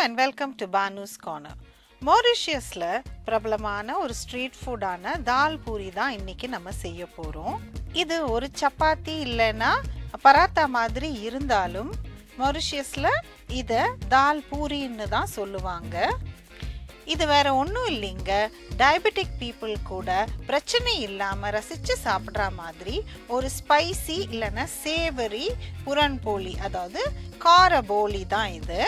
and welcome to Banu's Corner. Mauritiusல பிரபலமான ஒரு street ஃபுட்டான தால் பூரி தான் இன்னைக்கு நம்ம செய்ய போறோம். இது ஒரு சப்பாத்தி இல்லைன்னா பராத்தா மாதிரி இருந்தாலும் மொரிஷியஸ்ல இத தால் பூரின்னு தான் சொல்லுவாங்க. இது வேற ஒன்றும் இல்லைங்க, டயபெட்டிக் பீப்புள் கூட பிரச்சனை இல்லாமல் ரசித்து சாப்பிட்ற மாதிரி ஒரு ஸ்பைசி இல்லைன்னா சேவரி புரன் போலி, அதாவது கார போலி தான் இது.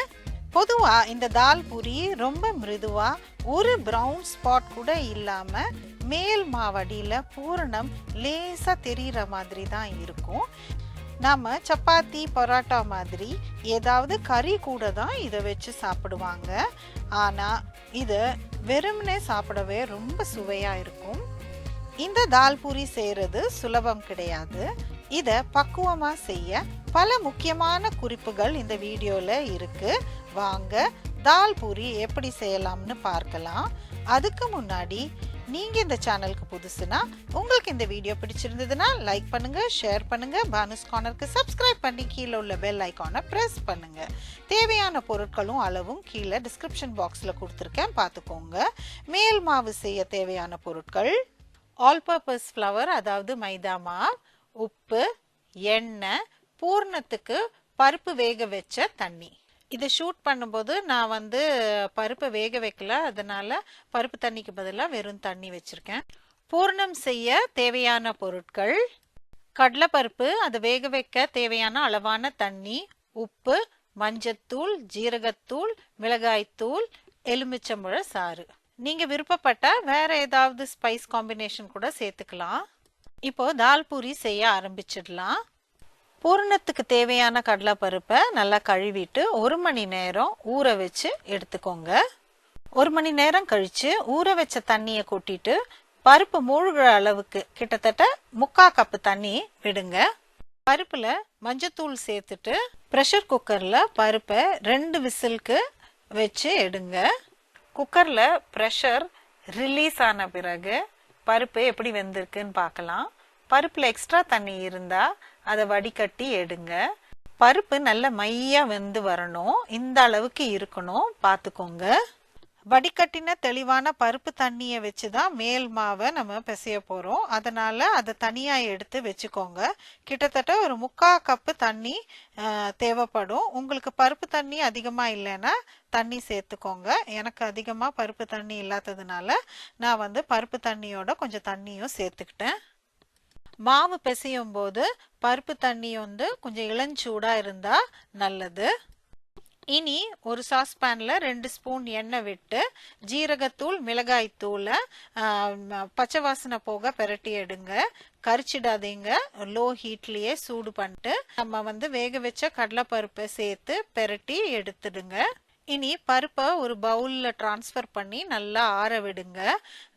பொதுவாக இந்த தால் பூரி ரொம்ப மிருதுவாக ஒரு ப்ரௌன் ஸ்பாட் கூட இல்லாமல் மேல் மாவடியில் பூரணம் லேசாக தெரிகிற மாதிரி தான் இருக்கும். நம்ம சப்பாத்தி பரோட்டா மாதிரி ஏதாவது கறி கூட தான் இதை வச்சு சாப்பிடுவாங்க. ஆனால் இது வெறுமனே சாப்பிடவே ரொம்ப சுவையாக இருக்கும். இந்த தால் பூரி செய்கிறது சுலபம் கிடையாது. இதை பக்குவமாக செய்ய பல முக்கியமான குறிப்புகள் இந்த வீடியோவில் இருக்குது. வாங்க தால் பூரி எப்படி செய்யலாம்னு பார்க்கலாம். அதுக்கு முன்னாடி நீங்கள் இந்த சேனலுக்கு புதுசுனா உங்களுக்கு இந்த வீடியோ பிடிச்சிருந்ததுன்னா லைக் பண்ணுங்கள், ஷேர் பண்ணுங்கள், பானுஸ் கார்னருக்கு சப்ஸ்கிரைப் பண்ணி கீழே உள்ள பெல் ஐக்கானை ப்ரெஸ் பண்ணுங்கள். தேவையான பொருட்களும் அளவும் கீழே டிஸ்கிரிப்ஷன் பாக்ஸில் கொடுத்துருக்கேன், பார்த்துக்கோங்க. மேல் மாவு செய்ய தேவையான பொருட்கள்: ஆல் பர்பஸ் ஃப்ளவர், அதாவது மைதா மாவு, உப்பு, எண்ணெய், பூர்ணத்துக்கு பருப்பு வேக வச்ச தண்ணி. இதை ஷூட் பண்ணும்போது நான் பருப்பை வேக வைக்கல, அதனால பருப்பு தண்ணிக்கு பதிலாக வெறும் தண்ணி வச்சுருக்கேன். பூர்ணம் செய்ய தேவையான பொருட்கள்: கடலைப்பருப்பு, அதை வேக வைக்க தேவையான அளவான தண்ணி, உப்பு, மஞ்சத்தூள், ஜீரகத்தூள், மிளகாய்த்தூள், எலுமிச்சம்பழ சாறு. நீங்கள் விருப்பப்பட்டால் வேற ஏதாவது ஸ்பைஸ் காம்பினேஷன் கூட சேர்த்துக்கலாம். இப்போ தால் பூரி செய்ய ஆரம்பிச்சிடலாம். பூரணத்துக்கு தேவையான கடலைப்பருப்பை நல்லா கழுவிட்டு 1 மணி நேரம் ஊற வச்சு எடுத்துக்கோங்க. 1 மணி நேரம் கழித்து ஊற வச்ச தண்ணியை கொட்டிட்டு பருப்பு மூழ்கிற அளவுக்கு கிட்டத்தட்ட 3/4 கப்பு தண்ணி விடுங்க. பருப்பில் மஞ்சத்தூள் சேர்த்துட்டு ப்ரெஷர் குக்கரில் பருப்பை 2 விசிலுக்கு வச்சு எடுங்க. குக்கரில் ப்ரெஷர் ரிலீஸ் ஆன பிறகு பருப்பு எப்படி வெந்திருக்குன்னு பார்க்கலாம். பருப்பில் எக்ஸ்ட்ரா தண்ணி இருந்தால் அதை வடிகட்டி எடுங்க. பருப்பு நல்ல மையாக வெந்து வரணும், இந்த அளவுக்கு இருக்கணும், பார்த்துக்கோங்க. வடிகட்டின தெளிவான பருப்பு தண்ணியை வச்சு தான் மேல் மாவை நம்ம பிசைய போகிறோம், அதனால் அதை தனியாக எடுத்து வச்சுக்கோங்க. கிட்டத்தட்ட ஒரு 3/4 கப்பு தண்ணி தேவைப்படும். உங்களுக்கு பருப்பு தண்ணி அதிகமாக இல்லைன்னா தண்ணி சேர்த்துக்கோங்க. எனக்கு அதிகமாக பருப்பு தண்ணி இல்லாததுனால நான் பருப்பு தண்ணியோட கொஞ்சம் தண்ணியும் சேர்த்துக்கிட்டேன். மாவு பிசையும் போது பருப்பு தண்ணி கொஞ்சம் இளஞ்சூடாக இருந்தால் நல்லது. இனி ஒரு சாஸ்பேனில் 2 ஸ்பூன் எண்ணெய் விட்டு ஜீரகத்தூள், மிளகாய்த்தூளை பச்சை வாசனை போக பெரட்டி எடுங்க. கரிச்சிடாதீங்க, லோ ஹீட்லேயே சூடு பண்ணிட்டு நம்ம வேக வச்ச கடலைப்பருப்பை சேர்த்து பெரட்டி எடுத்துடுங்க. இனி பருப்பை ஒரு பவுலில் ட்ரான்ஸ்ஃபர் பண்ணி நல்லா ஆற விடுங்க.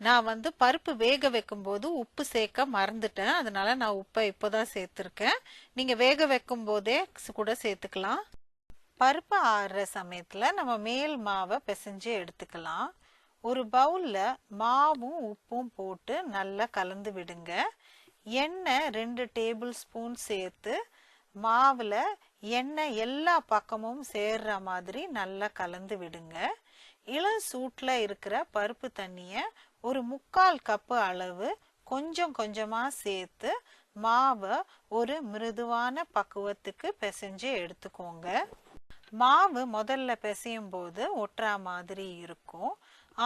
நான் பருப்பு வேக வைக்கும்போது உப்பு சேர்க்க மறந்துட்டேன், அதனால நான் உப்பை இப்போ தான் சேர்த்துருக்கேன். நீங்கள் வேக வைக்கும் போதே கூட சேர்த்துக்கலாம். பருப்பு ஆறுற சமயத்தில் நம்ம மேல் மாவை பிசைஞ்சு எடுத்துக்கலாம். ஒரு பவுலில் மாவும் உப்பும் போட்டு நல்லா கலந்து விடுங்க. எண்ணெய் 2 டேபிள் ஸ்பூன் சேர்த்து மாவில் எண்ணெய் எல்லா பக்கமும் சேர்ற மாதிரி நல்லா கலந்து விடுங்க. இளம் சூட்டில் இருக்கிற பருப்பு தண்ணியை ஒரு 3/4 கப்பு அளவு கொஞ்சம் கொஞ்சமாக சேர்த்து மாவை ஒரு மிருதுவான பக்குவத்துக்கு பிசைஞ்சு எடுத்துக்கோங்க. மாவு முதல்ல பிசையும் போது ஒட்டுற மாதிரி இருக்கும்,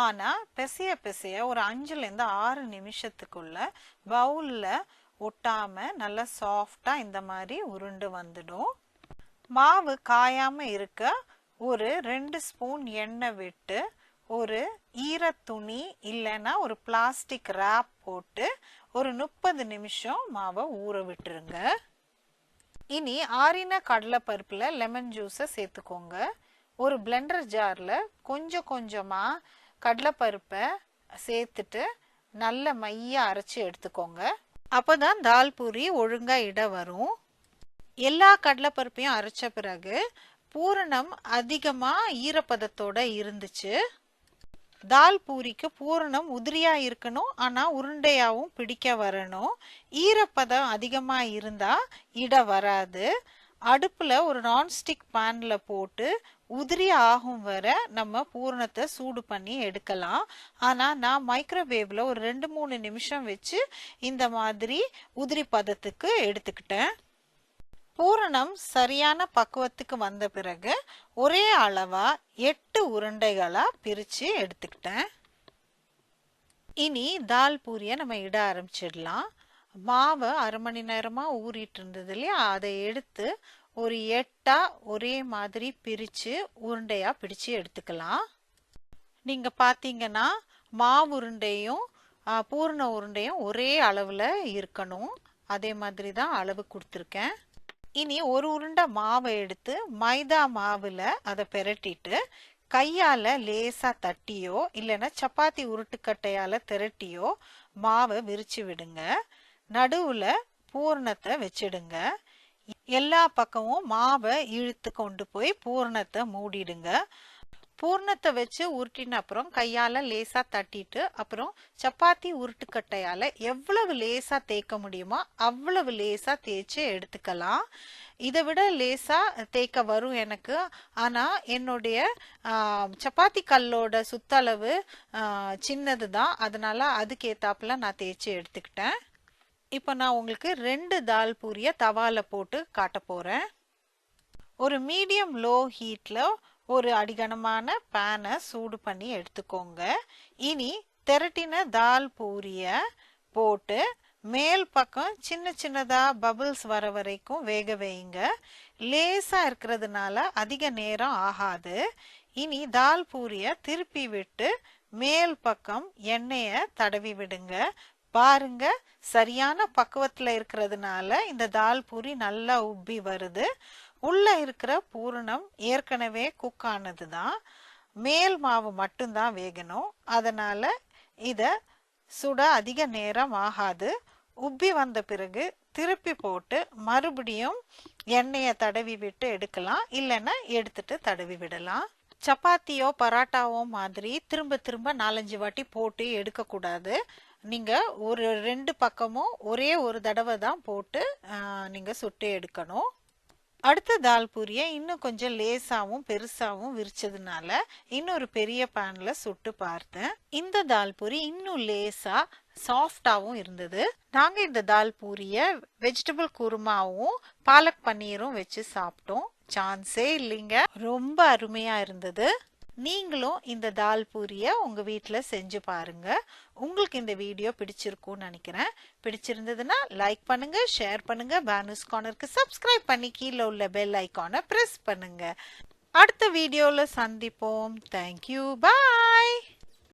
ஆனால் பிசைய ஒரு 5லேருந்து 6 நிமிஷத்துக்குள்ள பவுலில் ஒட்டாம நல்லா சாஃப்டா இந்த மாதிரி உருண்டு வந்துடும். மாவு காயாம இருக்க ஒரு 2 ஸ்பூன் எண்ணெய் விட்டு ஒரு ஈரத்துணி இல்லைன்னா ஒரு பிளாஸ்டிக் ரேப் போட்டு ஒரு 30 நிமிஷம் மாவை ஊற விட்டுருங்க. இனி ஆறின கடலைப்பருப்பில் லெமன் ஜூஸை சேர்த்துக்கோங்க. ஒரு பிளெண்டர் ஜாரில் கொஞ்சம் கொஞ்சமாக கடலைப்பருப்பை சேர்த்துட்டு நல்ல மைய அரைச்சி எடுத்துக்கோங்க. அப்போதான் தால் பூரி ஒழுங்காக இட வரும். எல்லா கடலைப்பருப்பையும் அரைச்ச பிறகு பூரணம் அதிகமாக ஈரப்பதத்தோட இருந்துச்சு. தால் பூரிக்கு பூரணம் உதிரியா இருக்கணும், ஆனா உருண்டையாவும் பிடிக்க வரணும். ஈரப்பதம் அதிகமா இருந்தா இட வராது. அடுப்புல ஒரு நான்ஸ்டிக் பேன்ல போட்டு உதிரி ஆகும் வரை நம்ம பூரணத்தை சூடு பண்ணி எடுக்கலாம். ஆனா நான் மைக்ரோவேவ்ல ஒரு 2-3 நிமிஷம் வச்சு இந்த மாதிரி உதிரி பதத்துக்கு எடுத்துக்கிட்டேன். பூரணம் சரியான பக்குவத்துக்கு வந்த பிறகு ஒரே அளவா 8 உருண்டைகளா பிரிச்சு எடுத்துக்கிட்டேன். இனி தால் பூரிய நம்ம இட ஆரம்பிச்சிடலாம். மாவு 1/2 மணி நேரமா ஊறிட்டு இருந்தது இல்லையா, அதை எடுத்து ஒரு 8ஆ ஒரே மாதிரி பிரிச்சு உருண்டையா பிடிச்சு எடுத்துக்கலாம். நீங்க பாத்தீங்கன்னா மாவு உருண்டையும் பூரண உருண்டையும் ஒரே அளவுல இருக்கணும். அதே மாதிரி தான் அளவு கொடுத்துருக்கேன். இனி ஒரு உருண்டை மாவை எடுத்து மைதா மாவுல அதை பெரட்டிட்டு கையால லேசா தட்டியோ இல்லைன்னா சப்பாத்தி உருட்டுக்கட்டையால திரட்டியோ மாவை விரிச்சு விடுங்க. நடுவுல பூரணத்தை வச்சிடுங்க. எல்லா பக்கமும் மாவை இழுத்து கொண்டு போய் பூரணத்தை மூடிடுங்க. பூரணத்தை வச்சு உருட்டின அப்புறம் கையால லேசா தட்டிட்டு அப்புறம் சப்பாத்தி உருட்டுக்கட்டையால எவ்வளவு லேசா தேய்க்க முடியுமோ அவ்வளவு லேசா தேய்ச்சி எடுத்துக்கலாம். இதை விட லேசா தேய்க்க வரும் எனக்கு. ஆனா என்னுடைய சப்பாத்தி கல்லோட சுத்தளவு சின்னது தான், அதனால அதுக்கேத்தாப்புல நான் தேய்ச்சி எடுத்துக்கிட்டேன். இப்போ நான் உங்களுக்கு 2 தால் பூரிய தவால போட்டு காட்ட போறேன். ஒரு மீடியம் லோ ஹீட்ல ஒரு அடிகனமான பேனை சூடு பண்ணி எடுத்துக்கோங்க. இனி திரட்டின தால் பூரிய போட்டு மேல் பக்கம் சின்ன சின்னதா பபிள்ஸ் வர வரைக்கும் வேக வைங்க. லேசா இருக்கிறதுனால அதிக நேரம் ஆகாது. இனி தால் பூரிய திருப்பி விட்டு மேல் பக்கம் எண்ணெய தடவி விடுங்க. பாருங்க, சரியான பக்குவத்துல இருக்கிறதுனால இந்த தால் பூரி நல்லா உப்பி வருது. உள்ள இருக்கிற பூரணம் ஏற்கனவே குக் ஆனது தான், மேல் மாவு மட்டும்தான் வேகணும். அதனால இத சுட அதிக நேரம் ஆகாது. உப்பி வந்த பிறகு திருப்பி போட்டு மறுபடியும் எண்ணெயை தடவி விட்டு எடுக்கலாம், இல்லைன்னா எடுத்துட்டு தடவி விடலாம். சப்பாத்தியோ பராட்டாவோ மாதிரி திரும்ப திரும்ப 4-5 வாட்டி போட்டு எடுக்க கூடாது. நீங்க ஒரு 2 பக்கமும் ஒரே ஒரு தடவை தான் போட்டு நீங்க சுட்டு எடுக்கணும். அடுத்த தால் பூரியை இன்னும் கொஞ்சம் லேசாவும் பெருசாவும் விரிச்சதுனால இன்னொரு பெரிய பேன்ல சுட்டு பார்த்தேன். இந்த தால் பூரி இன்னும் லேசா சாஃப்டாவும் இருந்தது. நாங்க இந்த தால் பூரிய வெஜிடபிள் குருமாவும் பாலக் பன்னீரும் வச்சு சாப்பிட்டோம். சான்ஸே இல்லைங்க, ரொம்ப அருமையா இருந்தது. நீங்களும் இந்த தால் பூரிய உங்க வீட்டுல செஞ்சு பாருங்க. உங்களுக்கு இந்த வீடியோ பிடிச்சிருக்கும்னு நினைக்கிறேன். பிடிச்சிருந்ததுன்னா லைக் பண்ணுங்க, ஷேர் பண்ணுங்க, பானுஸ் கார்னருக்கு சப்ஸ்கிரைப் பண்ணி கீழே உள்ள பெல் ஐகானை பிரஸ் பண்ணுங்க. அடுத்த வீடியோல சந்திப்போம். தேங்க்யூ, பாய்.